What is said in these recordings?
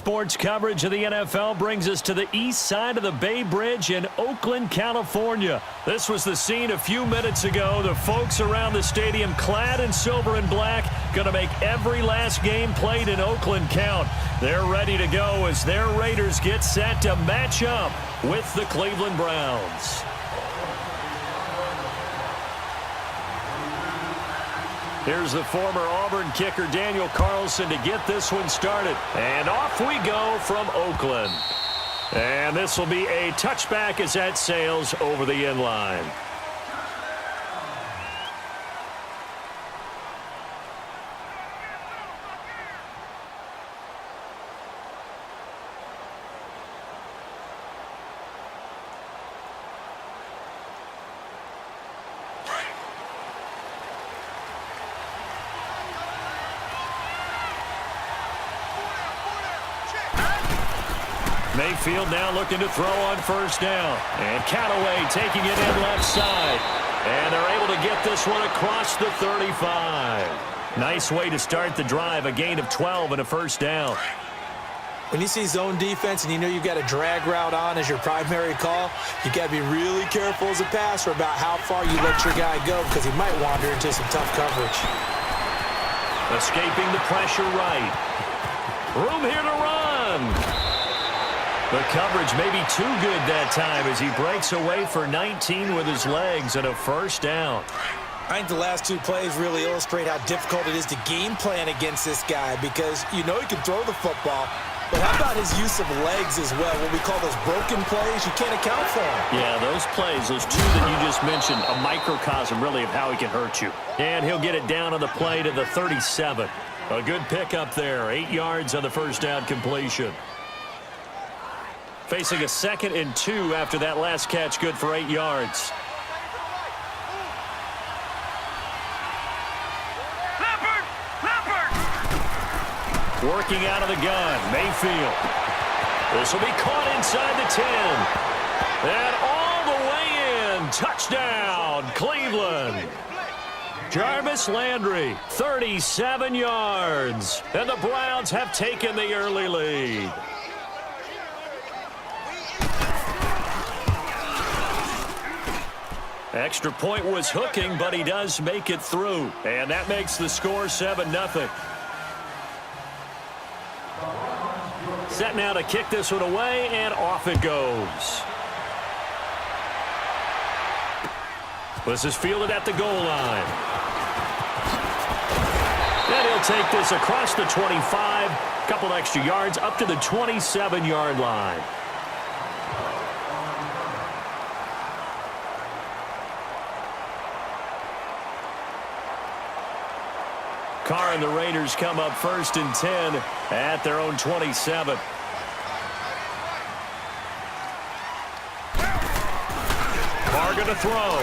sports coverage of the NFL brings us to the east side of the Bay Bridge in Oakland, California. This was the scene a few minutes ago. The folks around the stadium clad in silver and black going to make every last game played in Oakland count. They're ready to go as their Raiders get set to match up with the Cleveland Browns. Here's the former Auburn kicker Daniel Carlson to get this one started. And off we go from Oakland. And this will be a touchback as that sails over the end line. Mayfield now looking to throw on first down. And Callaway taking it in left side. And they're able to get this one across the 35. Nice way to start the drive, a gain of 12 and a first down. When you see zone defense and you know you've got a drag route on as your primary call, you got to be really careful as a passer about how far you let your guy go because he might wander into some tough coverage. Escaping the pressure right. Room here to run. The coverage may be too good that time as he breaks away for 19 with his legs and a first down. I think the last two plays really illustrate how difficult it is to game plan against this guy because you know he can throw the football, but how about his use of legs as well? What we call those broken plays, you can't account for them. Yeah, those plays, those two that you just mentioned, a microcosm really of how he can hurt you. And he'll get it down on the play to the 37. A good pickup there, 8 yards on the first down completion. Facing a 2nd and 2 after that last catch, good for 8 yards. Working out of the gun, Mayfield. This will be caught inside the 10. And all the way in, touchdown, Cleveland. Jarvis Landry, 37 yards. And the Browns have taken the early lead. Extra point was hooking, but he does make it through. And that makes the score 7-0. Set now to kick this one away, and off it goes. This is fielded at the goal line. And he'll take this across the 25. Couple extra yards up to the 27-yard line. Carr and the Raiders come up 1st and 10 at their own 27. Carr going to throw.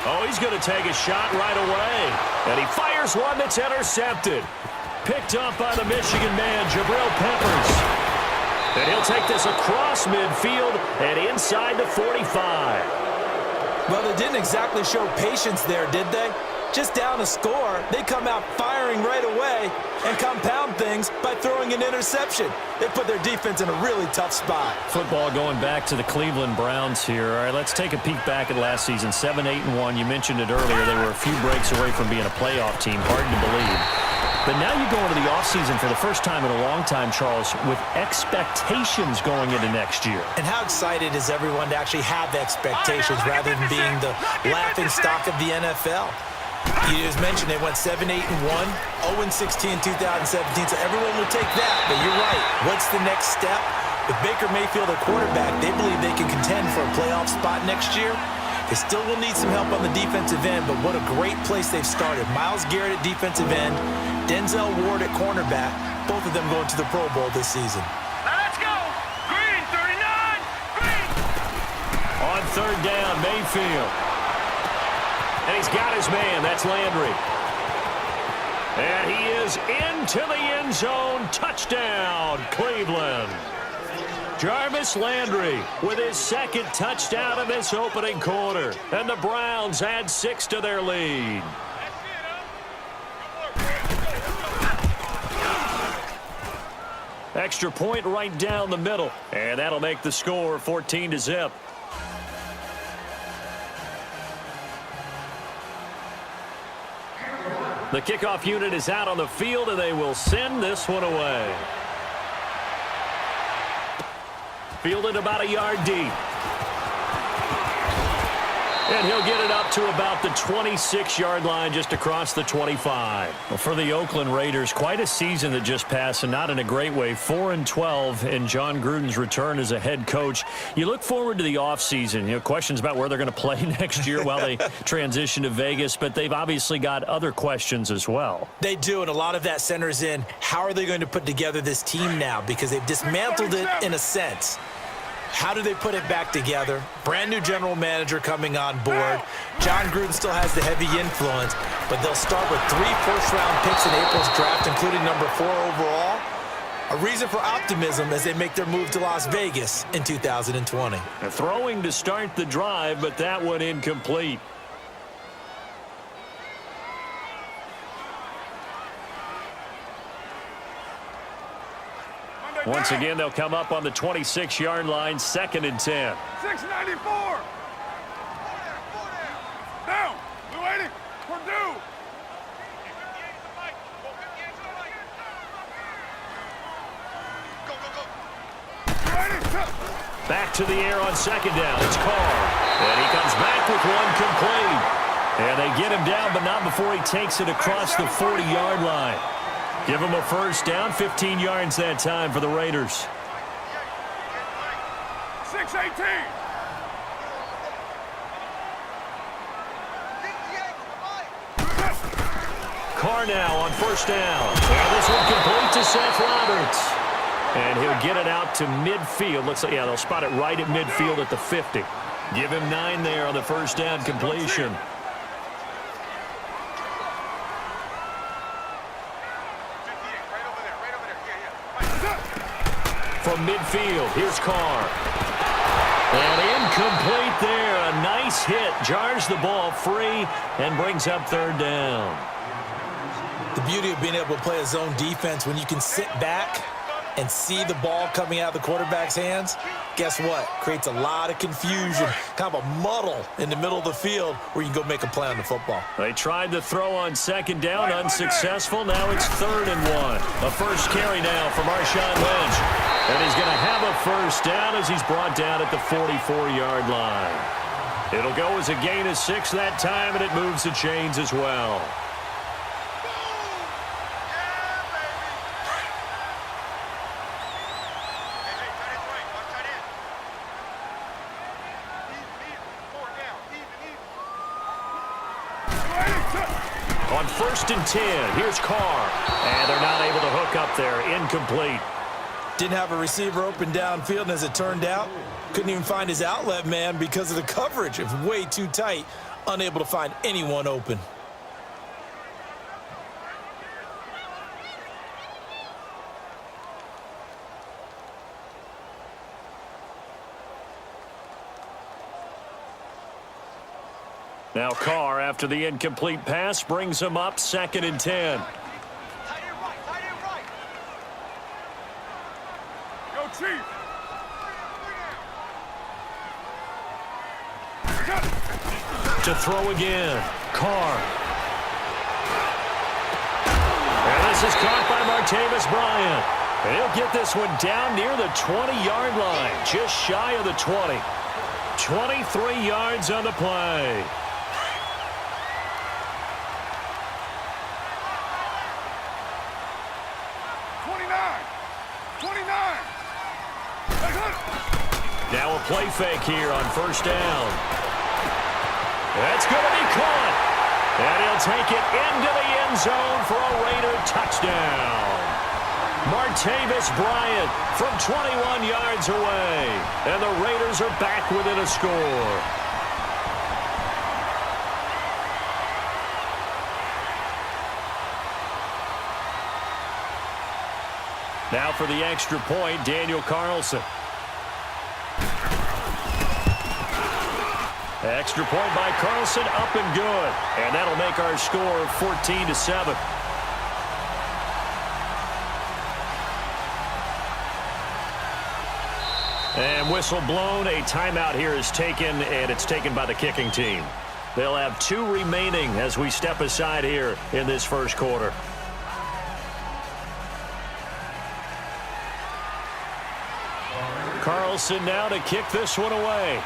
Oh, he's going to take a shot right away. And he fires one that's intercepted. Picked up by the Michigan man, Jabril Peppers. And he'll take this across midfield and inside the 45. Well, they didn't exactly show patience there, did they? Just down a score, they come out firing right away and compound things by throwing an interception. They put their defense in a really tough spot. Football going back to the Cleveland Browns here. All right, let's take a peek back at last season. 7-8-1. You mentioned it earlier. They were a few breaks away from being a playoff team. Hard to believe. But now you go into the offseason for the first time in a long time, Charles, with expectations going into next year. And how excited is everyone to actually have expectations rather than being the laughing stock of the NFL? You just mentioned they went 7-8-1, 0-16 in 2017, so everyone will take that. But you're right. What's the next step? With Baker Mayfield at quarterback, they believe they can contend for a playoff spot next year. They still will need some help on the defensive end, but what a great place they've started. Myles Garrett at defensive end, Denzel Ward at cornerback, both of them going to the Pro Bowl this season. Let's go! Green, 39! Green! On 3rd down, Mayfield. And he's got his man. That's Landry. And he is into the end zone. Touchdown, Cleveland. Jarvis Landry with his 2nd touchdown of this opening quarter. And the Browns add 6 to their lead. Extra point right down the middle. And that'll make the score 14-0. The kickoff unit is out on the field, and they will send this one away. Fielded about a yard deep. And he'll get it up to about the 26-yard line, just across the 25. Well, for the Oakland Raiders, quite a season that just passed, and not in a great way. 4-12 in John Gruden's return as a head coach. You look forward to the offseason. Questions about where they're going to play next year while they transition to Vegas, but they've obviously got other questions as well. They do, and a lot of that centers in how are they going to put together this team now, because they've dismantled it in a sense. How do they put it back together? Brand new general manager coming on board. John Gruden still has the heavy influence, but they'll start with 3 first-round picks in April's draft, including number 4 overall. A reason for optimism as they make their move to Las Vegas in 2020. Throwing to start the drive, but that one incomplete. Once again, they'll come up on the 26-yard line, 2nd and 10. 694. Down. We're waiting. We're due. Back to the air on 2nd down. It's Carr. And he comes back with one complete. And they get him down, but not before he takes it across the 40-yard line. Give him a first down, 15 yards that time for the Raiders. 618. Carr now on 1st down. And this one complete to Seth Roberts. And he'll get it out to midfield. Looks like, yeah, they'll spot it right at midfield at the 50. Give him 9 there on the 1st down completion. From midfield, here's Carr. And incomplete there. A nice hit. Jars the ball free and brings up 3rd down. The beauty of being able to play a zone defense when you can sit back and see the ball coming out of the quarterback's hands, guess what? Creates a lot of confusion, kind of a muddle in the middle of the field where you can go make a play on the football. They tried the throw on 2nd down, unsuccessful. Now it's 3rd and 1. A first carry now for Marshawn Lynch. And he's going to have a first down as he's brought down at the 44-yard line. It'll go as a gain of 6 that time, and it moves the chains as well. On 1st and 10, here's Carr. And they're not able to hook up there. Incomplete. Didn't have a receiver open downfield, and as it turned out, couldn't even find his outlet man because of the coverage. It was way too tight, unable to find anyone open. Now Carr, after the incomplete pass, brings him up 2nd and 10. Go, Chief. To throw again. Carr. And this is caught by Martavis Bryant. And he'll get this one down near the 20-yard line, just shy of the 20. 23 yards on the play. Now a play fake here on 1st down. That's going to be caught. And he'll take it into the end zone for a Raider touchdown. Martavis Bryant from 21 yards away. And the Raiders are back within a score. Now for the extra point, Daniel Carlson. Extra point by Carlson, up and good. And that'll make our score 14-7. And whistle blown. A timeout here is taken, and it's taken by the kicking team. They'll have 2 remaining as we step aside here in this first quarter. Carlson now to kick this one away.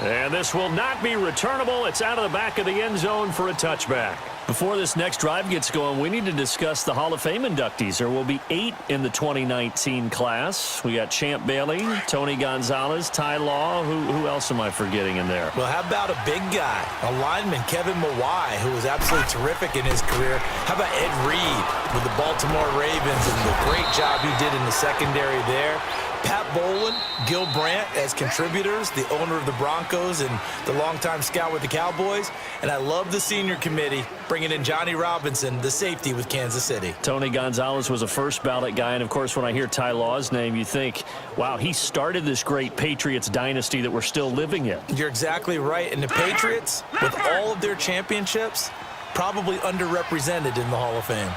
And this will not be returnable. It's out of the back of the end zone for a touchback. Before this next drive gets going, we need to discuss the Hall of Fame inductees. There will be 8 in the 2019 class. We got Champ Bailey, Tony Gonzalez, Ty Law. Who else am I forgetting in there? Well, how about a big guy, a lineman, Kevin Mawai, who was absolutely terrific in his career. How about Ed Reed with the Baltimore Ravens and the great job he did in the secondary there. Pat Bowlen, Gil Brandt as contributors, the owner of the Broncos and the longtime scout with the Cowboys. And I love the senior committee bringing in Johnny Robinson, the safety with Kansas City. Tony Gonzalez was a first ballot guy. And, of course, when I hear Ty Law's name, you think, wow, he started this great Patriots dynasty that we're still living in. You're exactly right. And the Patriots, with all of their championships, probably underrepresented in the Hall of Fame.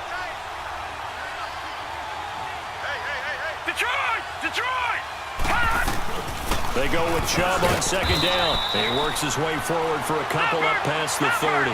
They go with Chubb on second down. He works his way forward for a couple up past the 30.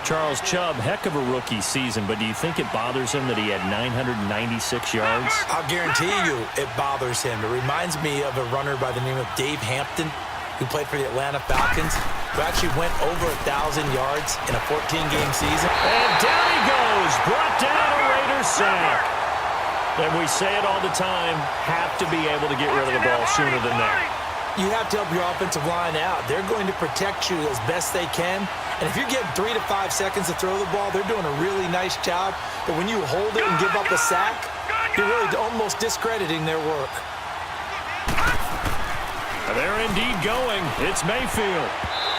Charles Chubb, heck of a rookie season, but do you think it bothers him that he had 996 yards? I'll guarantee you it bothers him. It reminds me of a runner by the name of Dave Hampton, who played for the Atlanta Falcons, who actually went over 1,000 yards in a 14-game season. And down he goes, brought down a Raiders sack. And we say it all the time, have to be able to get rid of the ball sooner than that. You have to help your offensive line out. They're going to protect you as best they can. And if you're getting 3 to 5 seconds to throw the ball, they're doing a really nice job. But when you hold it and give up a sack, you're really almost discrediting their work. They're indeed going. It's Mayfield.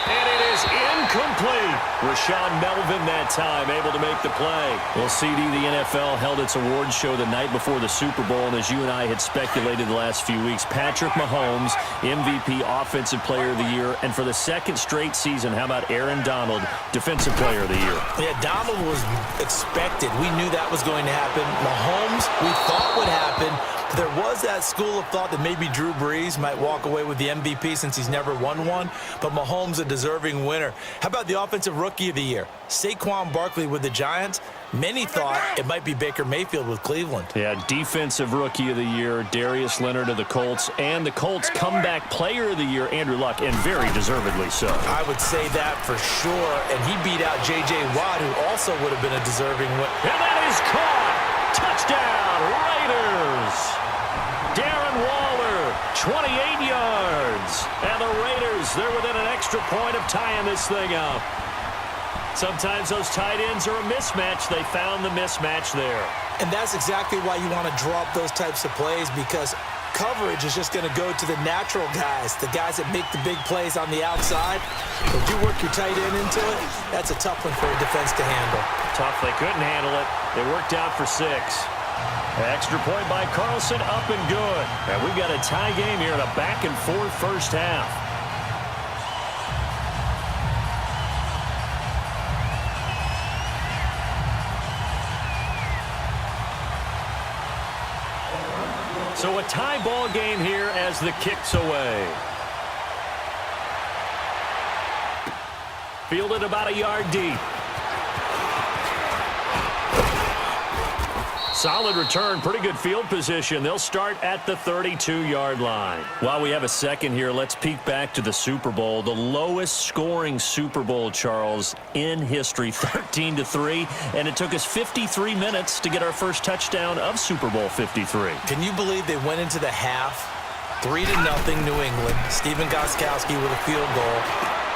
And it is incomplete. Rashawn Melvin that time able to make the play. Well, CD, the NFL held its awards show the night before the Super Bowl, and as you and I had speculated the last few weeks, Patrick Mahomes, MVP, Offensive Player of the Year, and for the second straight season, how about Aaron Donald, Defensive Player of the Year? Yeah, Donald was expected. We knew that was going to happen. Mahomes, we thought would happen. There was that school of thought that maybe Drew Brees might walk away with the MVP since he's never won one, but Mahomes a deserving winner. How about the Offensive Rookie of the Year? Saquon Barkley with the Giants. Many thought it might be Baker Mayfield with Cleveland. Yeah, Defensive Rookie of the Year, Darius Leonard of the Colts, and the Colts Comeback Player of the Year, Andrew Luck, and very deservedly so. I would say that for sure, and he beat out J.J. Watt, who also would have been a deserving winner. And that is caught! Touchdown, Raiders! Darren Waller, 28 yards. And the Raiders, they're within an extra point of tying this thing up. Sometimes those tight ends are a mismatch. They found the mismatch there. And that's exactly why you want to draw up those types of plays, because coverage is just going to go to the natural guys, the guys that make the big plays on the outside. If you work your tight end into it, that's a tough one for a defense to handle. Tough. They couldn't handle it. They worked out for 6. Extra point by Carlson, up and good. And we've got a tie game here in a back-and-forth first half. So a tie ball game here as the kick's away. Fielded about a yard deep. Solid return, pretty good field position. They'll start at the 32-yard line. While we have a second here, let's peek back to the Super Bowl. The lowest scoring Super Bowl, Charles, in history, 13-3. And it took us 53 minutes to get our first touchdown of Super Bowl 53. Can you believe they went into the half, 3-0 New England, Stephen Gostkowski with a field goal.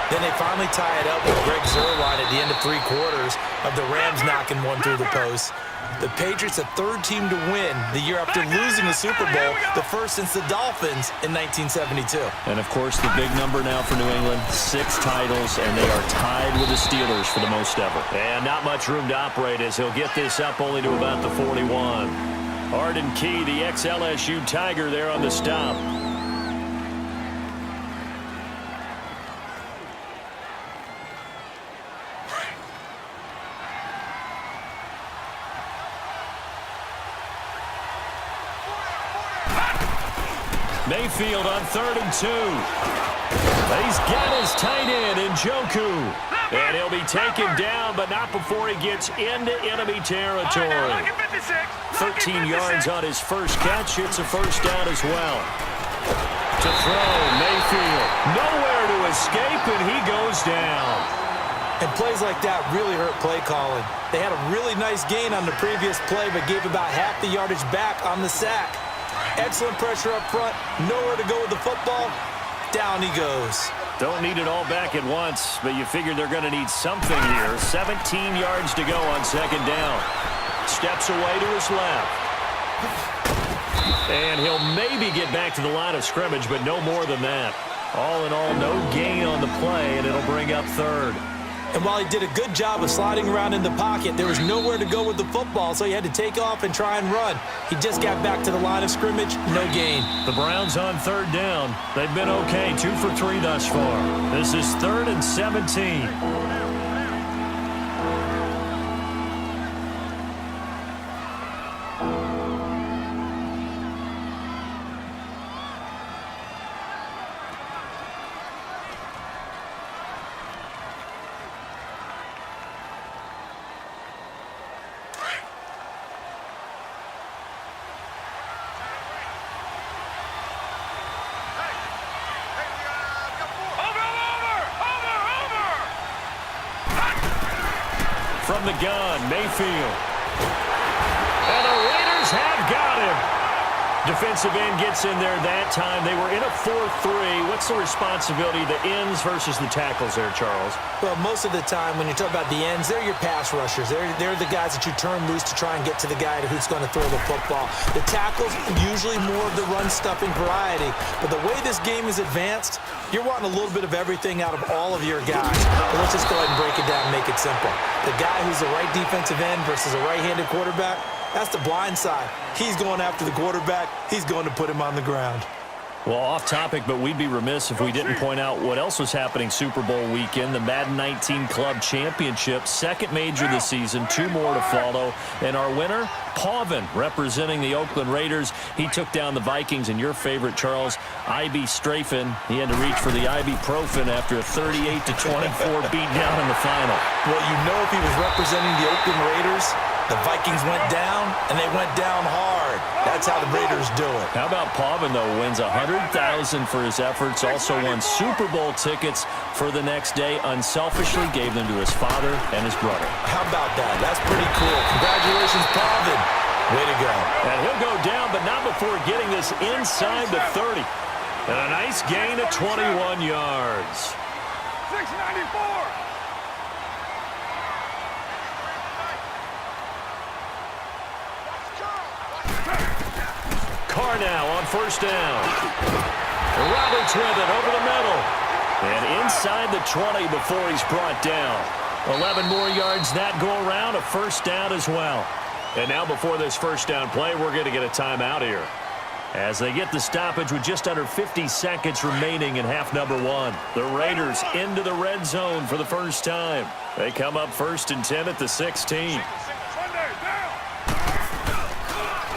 Then they finally tie it up with Greg Zuerlein at the end of 3 quarters of the Rams knocking one through the post. The Patriots, the third team to win the year after losing the Super Bowl, the first since the Dolphins in 1972. And, of course, the big number now for New England, 6 titles, and they are tied with the Steelers for the most ever. And not much room to operate as he'll get this up only to about the 41. Arden Key, the ex-LSU Tiger, there on the stop. Mayfield on 3rd and 2. He's got his tight end in Njoku. And he'll be taken down, but not before he gets into enemy territory. 13 yards on his first catch. It's a first down as well. To throw, Mayfield. Nowhere to escape, and he goes down. And plays like that really hurt play calling. They had a really nice gain on the previous play, but gave about half the yardage back on the sack. Excellent pressure up front. Nowhere to go with the football. Down he goes. Don't need it all back at once, but you figure they're going to need something here. 17 yards to go on 2nd down. Steps away to his left. And he'll maybe get back to the line of scrimmage, but no more than that. All in all, no gain on the play, and it'll bring up 3rd. And while he did a good job of sliding around in the pocket, there was nowhere to go with the football, so he had to take off and try and run. He just got back to the line of scrimmage, no gain. The Browns on 3rd down. They've been okay, 2 for 3 thus far. This is 3rd and 17. From the gun, Mayfield. And the Raiders have got him. Defensive end gets in there that time. They were in a 4-3. What's the responsibility of the ends versus the tackles there, Charles? Well, most of the time when you talk about the ends, they're your pass rushers. They're the guys that you turn loose to try and get to the guy who's going to throw the football. The tackles, usually more of the run-stuffing variety. But the way this game is advanced, you're wanting a little bit of everything out of all of your guys. But let's just go ahead and break it down and make it simple. The guy who's the right defensive end versus a right-handed quarterback, that's the blind side. He's going after the quarterback. He's going to put him on the ground. Well, off topic, but we'd be remiss if we didn't point out what else was happening Super Bowl weekend. The Madden 19 Club Championship, 2nd major this season, 2 more to follow. And our winner, Pavin, representing the Oakland Raiders. He took down the Vikings, and your favorite, Charles, IB Strafen. He had to reach for the ibuprofen after a 38-24 beatdown in the final. Well, you know if he was representing the Oakland Raiders, the Vikings went down, and they went down hard. That's how the Raiders do it. How about Pavin, though, wins $100,000 for his efforts, also won Super Bowl tickets for the next day, unselfishly gave them to his father and his brother. How about that? That's pretty cool. Congratulations, Pavin. Way to go. And he'll go down, but not before getting this inside the 30. And a nice gain of 21 yards. 694. Carr now on 1st down. Roberts with it over the middle. And inside the 20 before he's brought down. 11 more yards that go around, a 1st down as well. And now before this 1st down play, we're going to get a timeout here. As they get the stoppage with just under 50 seconds remaining in half number 1. The Raiders into the red zone for the first time. They come up 1st and 10 at the 16.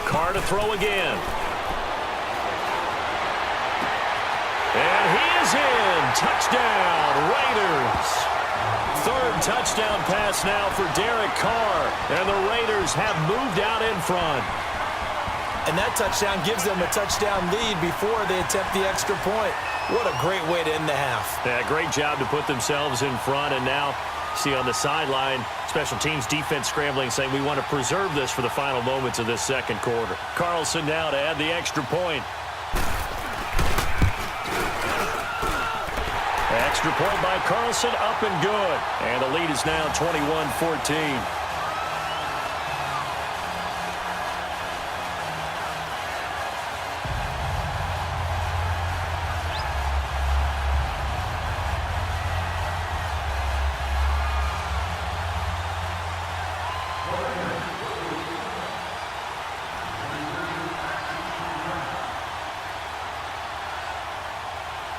Carr to throw again. And he is in. Touchdown, Raiders. 3rd touchdown pass now for Derek Carr. And the Raiders have moved out in front. And that touchdown gives them a touchdown lead before they attempt the extra point. What a great way to end the half. Yeah, great job to put themselves in front. And now, see on the sideline, special teams defense scrambling, saying we want to preserve this for the final moments of this 2nd quarter. Carlson now to add the extra point. Extra point by Carlson, up and good. And the lead is now 21-14.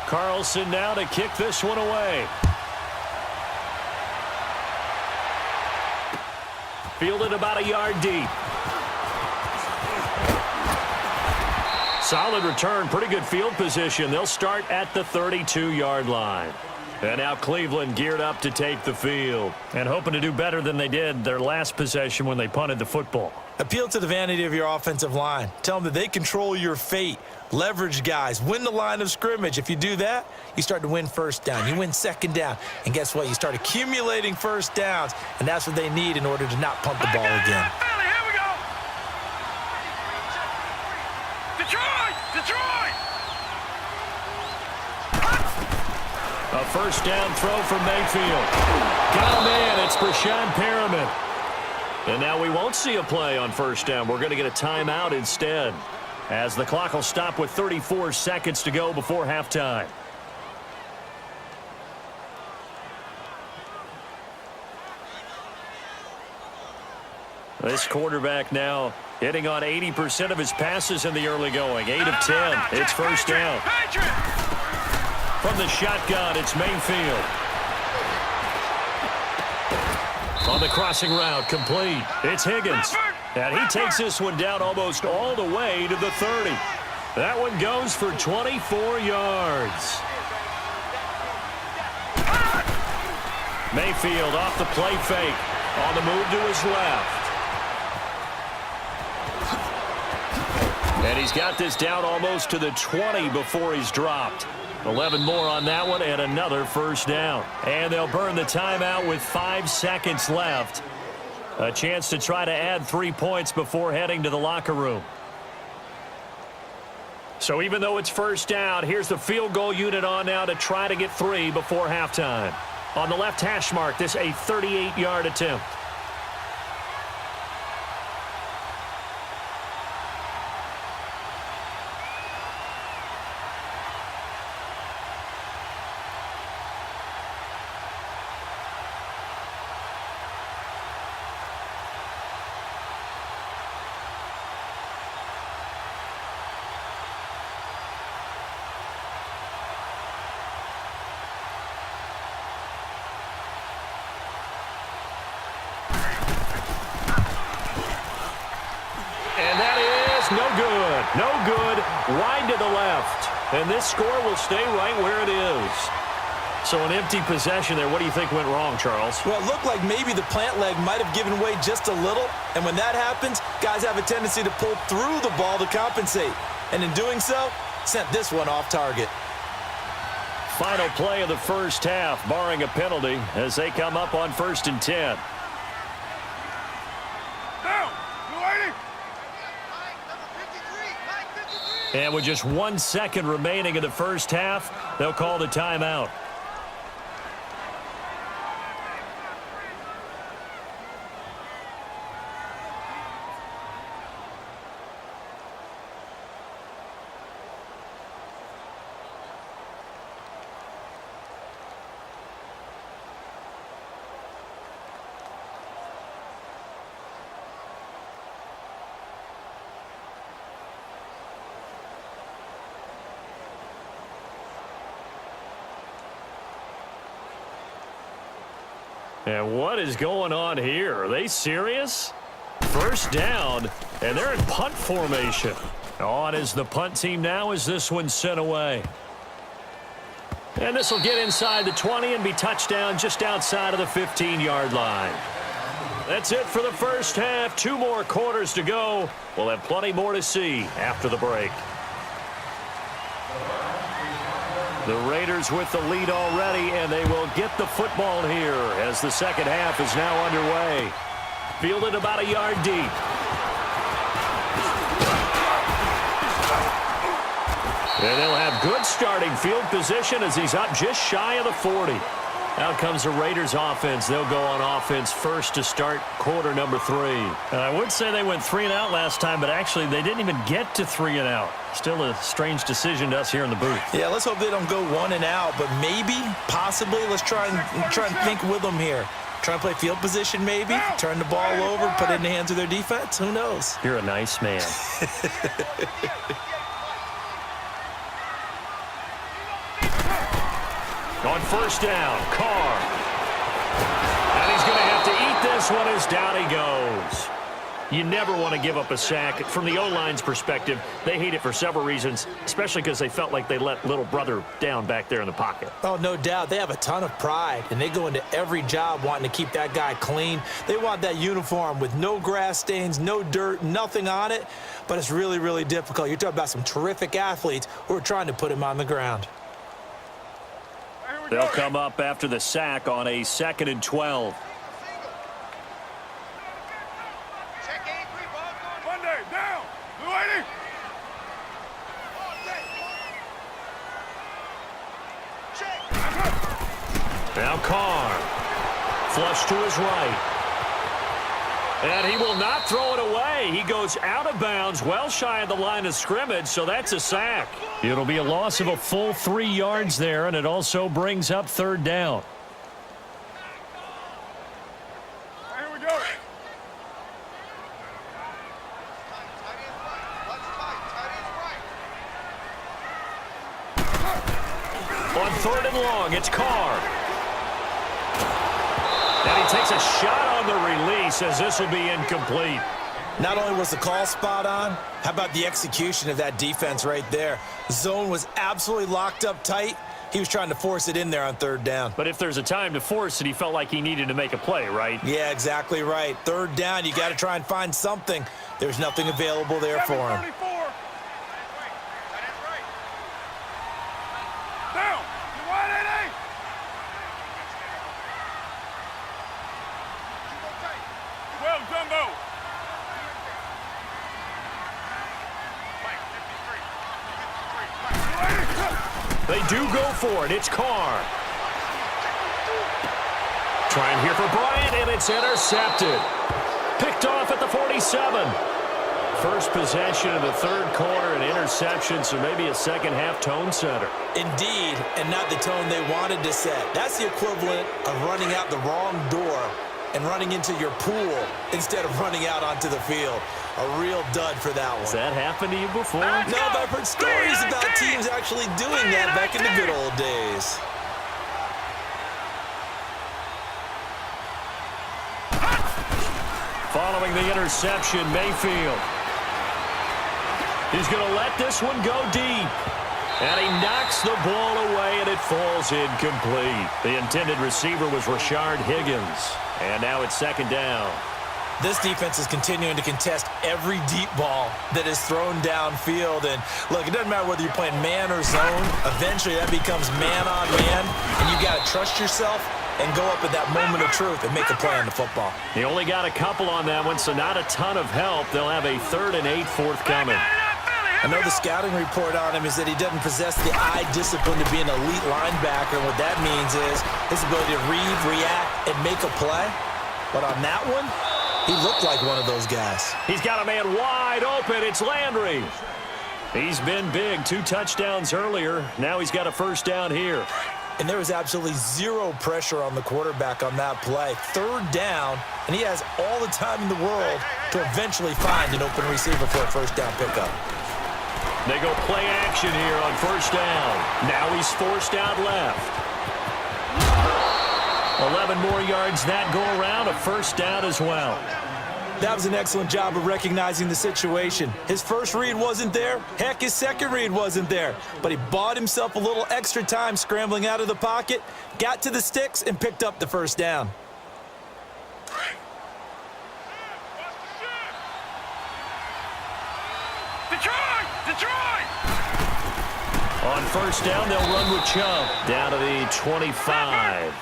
Carlson now to kick this one away. Fielded about a yard deep. Solid return, pretty good field position. They'll start at the 32-yard line. And now Cleveland geared up to take the field and hoping to do better than they did their last possession when they punted the football. Appeal to the vanity of your offensive line. Tell them that they control your fate. Leverage guys. Win the line of scrimmage. If you do that, you start to win first down. You win second down. And guess what? You start accumulating first downs. And that's what they need in order to not punt the ball again. Here we go. Detroit! Detroit! A first down throw from Mayfield. Got a man. It's Brashad Perriman. And now we won't see a play on first down. We're going to get a timeout instead, as the clock will stop with 34 seconds to go before halftime. This quarterback now hitting on 80% of his passes in the early going. 8 of 10. It's first down. From the shotgun, it's Mayfield. On the crossing route, complete. It's Higgins. And he takes this one down almost all the way to the 30. That one goes for 24 yards. Mayfield off the play fake. On the move to his left. And he's got this down almost to the 20 before he's dropped. 11 more on that one and another first down. And they'll burn the timeout with 5 seconds left. A chance to try to add 3 points before heading to the locker room. So even though it's first down, here's the field goal unit on now to try to get 3 before halftime. On the left hash mark, this a 38-yard attempt. No good. No good. Wide to the left. And this score will stay right where it is. So an empty possession there. What do you think went wrong, Charles? Well, it looked like maybe the plant leg might have given way just a little. And when that happens, guys have a tendency to pull through the ball to compensate. And in doing so, sent this one off target. Final play of the first half, barring a penalty, as they come up on 1st and 10. And with just 1 second remaining in the first half, they'll call the timeout. And what is going on here? Are they serious? First down, and they're in punt formation. On is the punt team now as this one's sent away. And this will get inside the 20 and be touchdown just outside of the 15-yard line. That's it for the first half. 2 more quarters to go. We'll have plenty more to see after the break. The Raiders with the lead already, and they will get the football here as the second half is now underway. Fielded about a yard deep. And they'll have good starting field position as he's up just shy of the 40. Out comes the Raiders offense. They'll go on offense first to start quarter number 3. I would say they went 3 and out last time, but actually they didn't even get to 3 and out. Still a strange decision to us here in the booth. Yeah, let's hope they don't go 1 and out, but maybe, possibly, let's try and think with them here. Try and play field position maybe, turn the ball over, put it in the hands of their defense. Who knows? You're a nice man. On first down, Carr. And he's going to have to eat this one as down he goes. You never want to give up a sack. From the O-line's perspective, they hate it for several reasons, especially because they felt like they let little brother down back there in the pocket. Oh, no doubt. They have a ton of pride, and they go into every job wanting to keep that guy clean. They want that uniform with no grass stains, no dirt, nothing on it, but it's really, really difficult. You're talking about some terrific athletes who are trying to put him on the ground. They'll come up after the sack on a 2nd and 12. Now Carr, flush to his right. And he will not throw it away. He goes out of bounds, well shy of the line of scrimmage, so that's a sack. It'll be a loss of a full 3 yards there, and it also brings up 3rd down. Here we go. On 3rd and long, it's Carr. And he takes a shot on the release as this will be incomplete. Not only was the call spot on, how about the execution of that defense right there? Zone was absolutely locked up tight. He was trying to force it in there on 3rd down. But if there's a time to force it, he felt like he needed to make a play, right? Yeah, exactly right. 3rd down, you got to try and find something. There's nothing available there for him. 7:34. Down. You wide, AD? Well, Jumbo. They do go for it. It's Carr. Trying here for Bryant, and it's intercepted. Picked off at the 47. First possession of the 3rd quarter, an interception, so maybe a second-half tone setter. Indeed, and not the tone they wanted to set. That's the equivalent of running out the wrong door and running into your pool instead of running out onto the field. A real dud for that one. Has that happened to you before? No, but I've heard stories about teams actually doing that back in the good old days. Following the interception, Mayfield. He's going to let this one go deep. And he knocks the ball away, and it falls incomplete. The intended receiver was Rashard Higgins. And now it's 2nd down. This defense is continuing to contest every deep ball that is thrown downfield. And, look, it doesn't matter whether you're playing man or zone. Eventually, that becomes man-on-man, and you got to trust yourself and go up at that moment of truth and make a play on the football. He only got a couple on that one, so not a ton of help. They'll have a 3rd and 8 forthcoming. I know the scouting report on him is that he doesn't possess the eye discipline to be an elite linebacker. And what that means is his ability to read, react, and make a play. But on that one, he looked like one of those guys. He's got a man wide open. It's Landry. He's been big. 2 touchdowns earlier. Now he's got a 1st down here. And there was absolutely zero pressure on the quarterback on that play. 3rd down, and he has all the time in the world to eventually find an open receiver for a 1st down pickup. They go play action here on 1st down. Now he's forced out left. 11 more yards that go around, a 1st down as well. That was an excellent job of recognizing the situation. His first read wasn't there. Heck, his second read wasn't there. But he bought himself a little extra time scrambling out of the pocket, got to the sticks, and picked up the 1st down. Detroit! On 1st down, they'll run with Chubb down to the 25.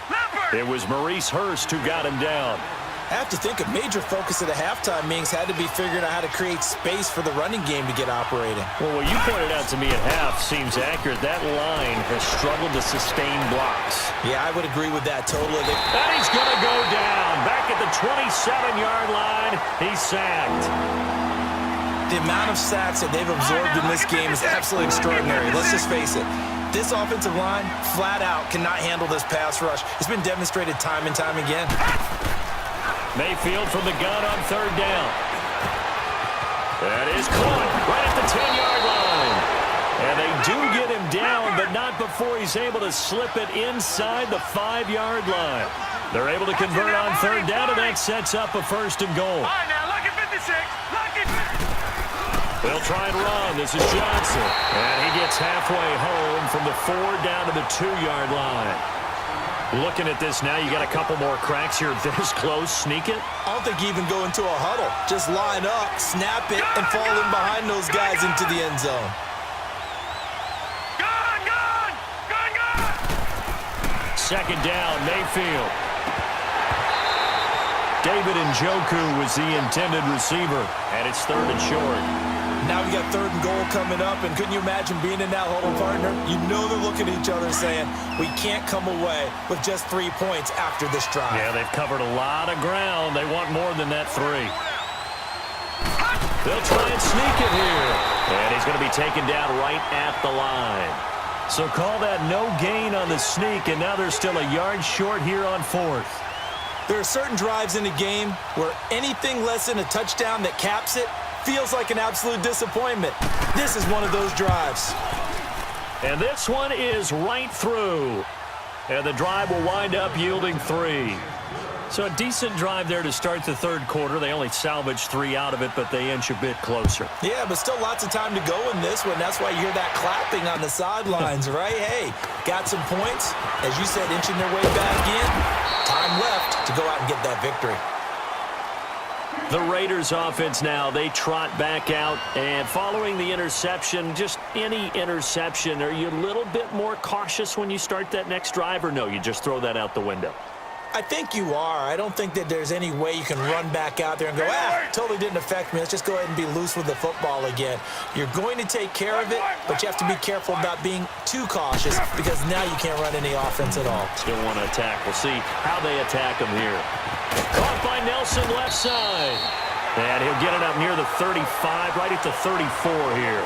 It was Maurice Hurst who got him down. I have to think a major focus of the halftime meetings had to be figuring out how to create space for the running game to get operating. Well, what you pointed out to me at half seems accurate. That line has struggled to sustain blocks. Yeah, I would agree with that totally. And he's going to go down. Back at the 27-yard line, he's sacked. The amount of sacks that they've absorbed in this game is absolutely extraordinary. Let's just face it. This offensive line, flat out, cannot handle this pass rush. It's been demonstrated time and time again. Mayfield from the gun on 3rd down. That is caught right at the 10-yard line. And they do get him down, but not before he's able to slip it inside the 5-yard line. They're able to convert on 3rd down, and that sets up a 1st and goal. All right, now look at 57. 26. Lucky. They'll try and run. This is Johnson. And he gets halfway home from the 4 down to the 2-yard line. Looking at this now, you got a couple more cracks here. This close, sneak it. I don't think you even go into a huddle. Just line up, snap it, and fall in behind those guys into the end zone. Second down, Mayfield. David Njoku was the intended receiver, and it's 3rd and short. Now we got 3rd and goal coming up, and couldn't you imagine being in that huddle, partner? You know they're looking at each other saying, we can't come away with just 3 points after this drive. Yeah, they've covered a lot of ground. They want more than that 3. They'll try and sneak it here. And he's going to be taken down right at the line. So call that no gain on the sneak, and now they're still a yard short here on 4th. There are certain drives in a game where anything less than a touchdown that caps it feels like an absolute disappointment. This is one of those drives. And this one is right through. And the drive will wind up yielding 3. So a decent drive there to start the 3rd quarter. They only salvaged 3 out of it, but they inch a bit closer. Yeah, but still lots of time to go in this one. That's why you hear that clapping on the sidelines, right? Hey, got some points. As you said, inching their way back in. Time left to go out and get that victory. The Raiders offense now, they trot back out, and following the interception, just any interception, are you a little bit more cautious when you start that next drive, or no, you just throw that out the window? I think you are. I don't think that there's any way you can run back out there and go, totally didn't affect me. Let's just go ahead and be loose with the football again. You're going to take care of it, but you have to be careful about being too cautious because now you can't run any offense at all. Still want to attack. We'll see how they attack him here. Caught by Nelson left side. And he'll get it up near the 35, right at the 34 here.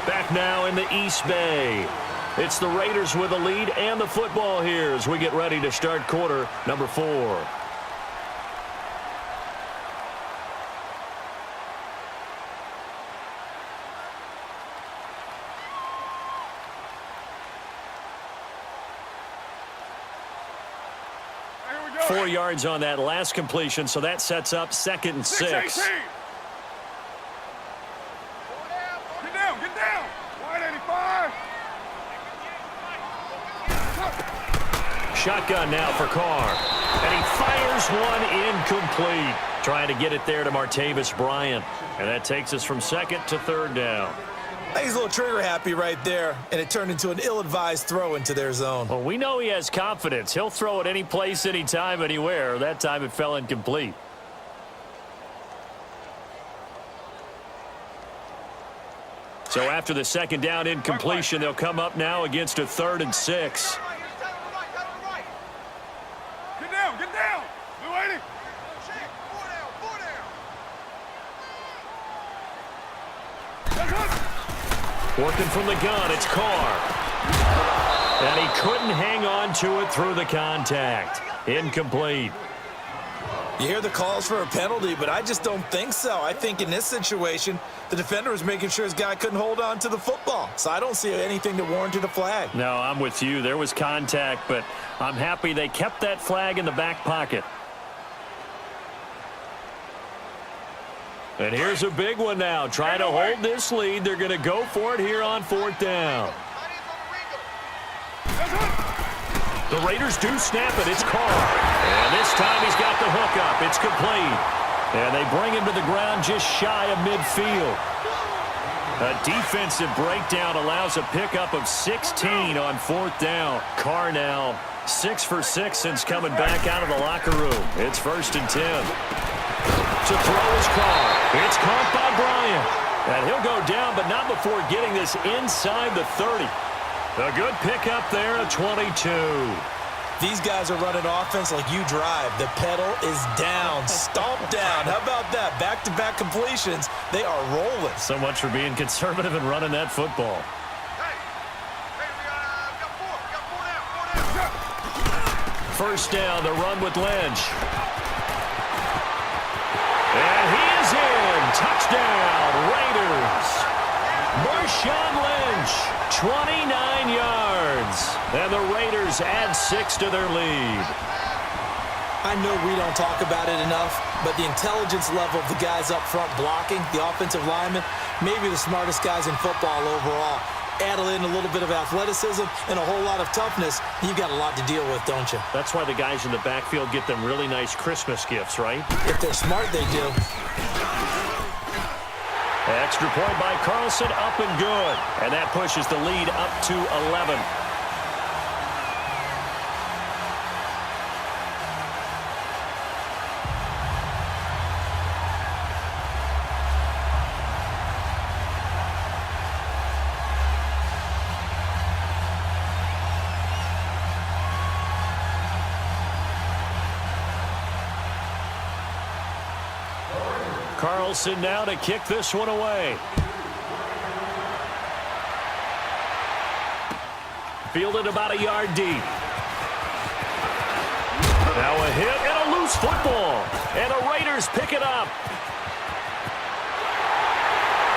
Back now in the East Bay. It's the Raiders with a lead and the football here as we get ready to start quarter number 4. Go. 4 yards on that last completion, so that sets up 2nd and 6. Get down, get down. Wide 85. Shotgun now for Carr. And he fires one incomplete. Trying to get it there to Martavis Bryant. And that takes us from 2nd to 3rd down. I think he's a little trigger happy right there, and it turned into an ill-advised throw into their zone. Well, we know he has confidence. He'll throw it any place, anytime, anywhere. That time it fell incomplete. So after the 2nd down incompletion, they'll come up now against a 3rd and 6. Get down. Blue 80. Working from the gun, it's Carr. And he couldn't hang on to it through the contact. Incomplete. You hear the calls for a penalty, but I just don't think so. I think in this situation, the defender was making sure his guy couldn't hold on to the football. So I don't see anything that warranted a flag. No, I'm with you. There was contact, but I'm happy they kept that flag in the back pocket. And here's a big one now. Trying to hold this lead. They're going to go for it here on 4th down. The Raiders do snap it. It's Carr. And this time he's got the hook up. It's complete. And they bring him to the ground just shy of midfield. A defensive breakdown allows a pickup of 16 on 4th down. Carr now 6 for 6 since coming back out of the locker room. It's 1st and 10. To throw is Carr. It's caught by Bryant. And he'll go down, but not before getting this inside the 30. A good pickup there at 22. These guys are running offense like you drive. The pedal is down, stomped down. How about that? Back-to-back completions. They are rolling. So much for being conservative and running that football. First down, the run with Lynch. And he is in. Touchdown, Raiders. Marshawn Lynch, 29 yards. And the Raiders add 6 to their lead. I know we don't talk about it enough, but the intelligence level of the guys up front blocking, the offensive linemen, maybe the smartest guys in football overall. Add in a little bit of athleticism and a whole lot of toughness, you've got a lot to deal with, don't you? That's why the guys in the backfield get them really nice Christmas gifts, right? If they're smart, they do. Extra point by Carlson, up and good. And that pushes the lead up to 11. Carlson now to kick this one away. Fielded about a yard deep. Now a hit and a loose football. And the Raiders pick it up.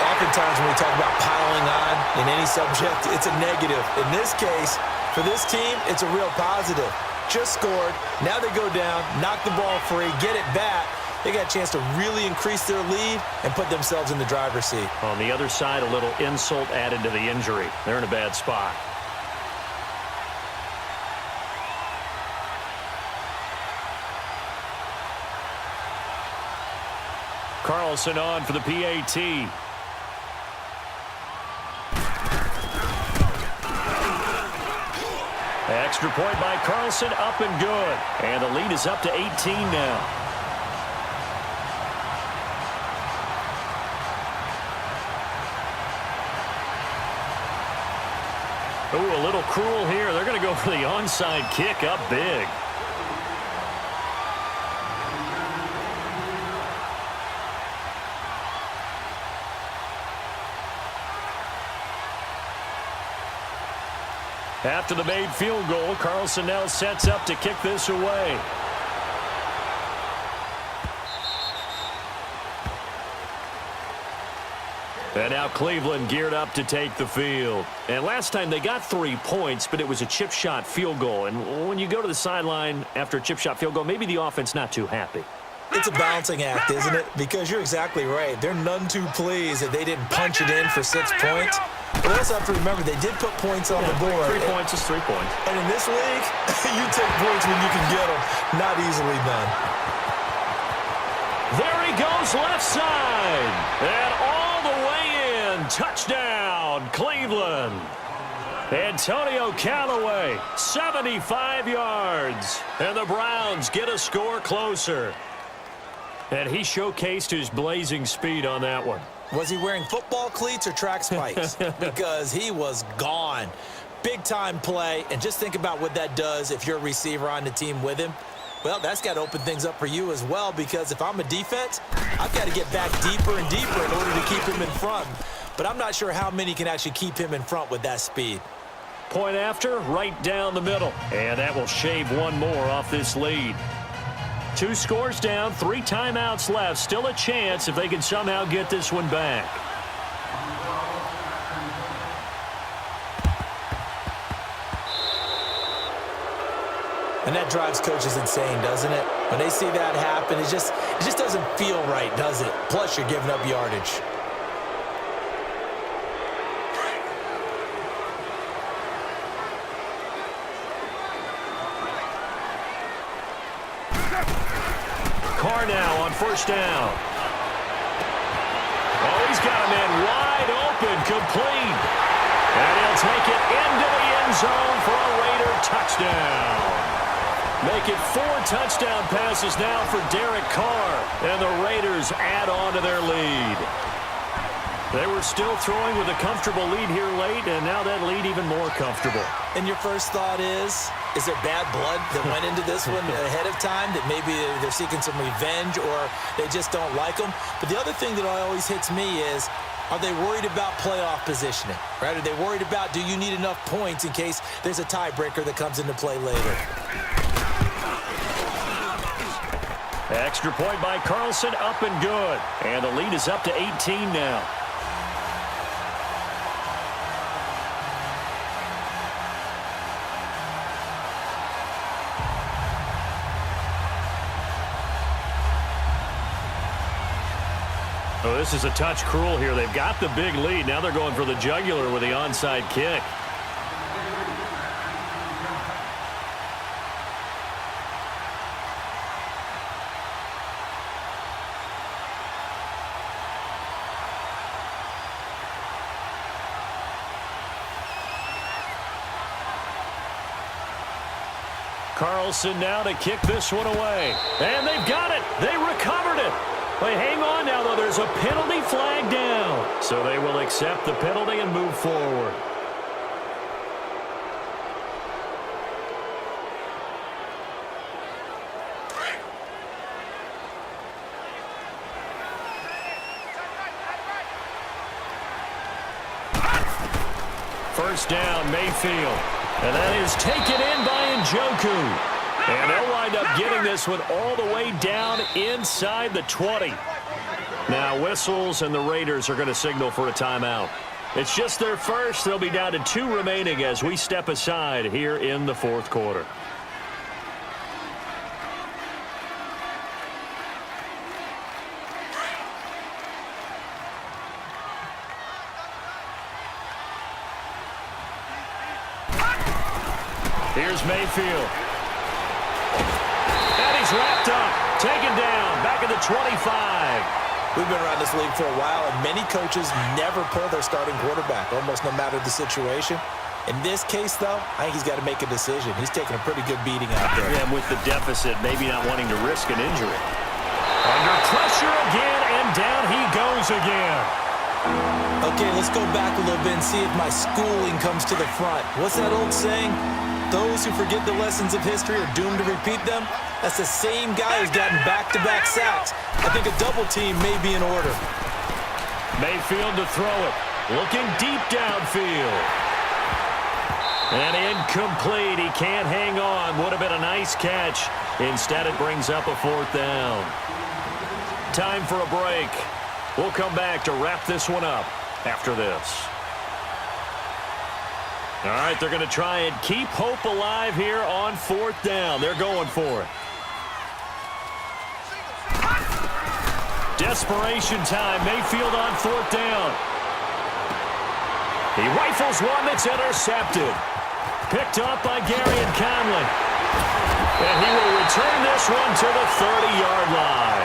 Oftentimes when we talk about piling on in any subject, it's a negative. In this case, for this team, it's a real positive. Just scored. Now they go down, knock the ball free, get it back. They got a chance to really increase their lead and put themselves in the driver's seat. On the other side, a little insult added to the injury. They're in a bad spot. Carlson on for the PAT. Extra point by Carlson, up and good. And the lead is up to 18 now. Ooh, a little cruel here. They're going to go for the onside kick up big. After the made field goal, Carlson now sets up to kick this away. And now Cleveland geared up to take the field. And last time they got 3 points, but it was a chip shot field goal. And when you go to the sideline after a chip shot field goal, maybe the offense not too happy. It's a balancing act, isn't it? Because you're exactly right. They're none too pleased that they didn't punch it in for 6 points. But we also have to remember they did put points on the board. 3 points is 3 points. And in this league, you take points when you can get them. Not easily done. There he goes left side. And all the way in. Touchdown, Cleveland. Antonio Callaway, 75 yards. And the Browns get a score closer. And he showcased his blazing speed on that one. Was he wearing football cleats or track spikes? Because he was gone. Big-time play. And just think about what that does if you're a receiver on the team with him. Well, that's got to open things up for you as well, because if I'm a defense, I've got to get back deeper and deeper in order to keep him in front. But I'm not sure how many can actually keep him in front with that speed. Point after, right down the middle. And that will shave one more off this lead. 2 scores down, 3 timeouts left. Still a chance if they can somehow get this one back. And that drives coaches insane, doesn't it? When they see that happen, it just doesn't feel right, does it? Plus, you're giving up yardage. Carr now on first down. Oh, he's got a man wide open, complete. And he'll take it into the end zone for a Raider touchdown. Make it 4 touchdown passes now for Derek Carr. And the Raiders add on to their lead. They were still throwing with a comfortable lead here late, and now that lead even more comfortable. And your first thought is there bad blood that went into this one ahead of time, that maybe they're seeking some revenge or they just don't like them? But the other thing that always hits me is, are they worried about playoff positioning? Right? Are they worried about, do you need enough points in case there's a tiebreaker that comes into play later? Extra point by Carlson, up and good. And the lead is up to 18 now. Oh, this is a touch cruel here. They've got the big lead. Now they're going for the jugular with the onside kick. Carlson now to kick this one away. And they've got it. They recovered it. Wait, hang on now, though. There's a penalty flag down. So they will accept the penalty and move forward. First down, Mayfield. And that is taken in by Njoku. And they'll wind up getting this one all the way down inside the 20. Now whistles and the Raiders are going to signal for a timeout. It's just their first. They'll be down to 2 remaining as we step aside here in the fourth quarter. Here's Mayfield. And he's wrapped up. Taken down. Back at the 25. We've been around this league for a while, and many coaches never pull their starting quarterback, almost no matter the situation. In this case, though, I think he's got to make a decision. He's taking a pretty good beating out there. Yeah, with the deficit, maybe not wanting to risk an injury. Under pressure again, and down he goes again. Okay, let's go back a little bit and see if my schooling comes to the front. What's that old saying? Those who forget the lessons of history are doomed to repeat them. That's the same guy who's gotten back-to-back sacks. I think a double team may be in order. Mayfield to throw it. Looking deep downfield. And incomplete. He can't hang on. Would have been a nice catch. Instead, it brings up a 4th down. Time for a break. We'll come back to wrap this one up after this. All right, they're going to try and keep hope alive here on 4th down. They're going for it. Desperation time. Mayfield on 4th down. He rifles one that's intercepted. Picked up by Gary and Conley. And he will return this one to the 30-yard line.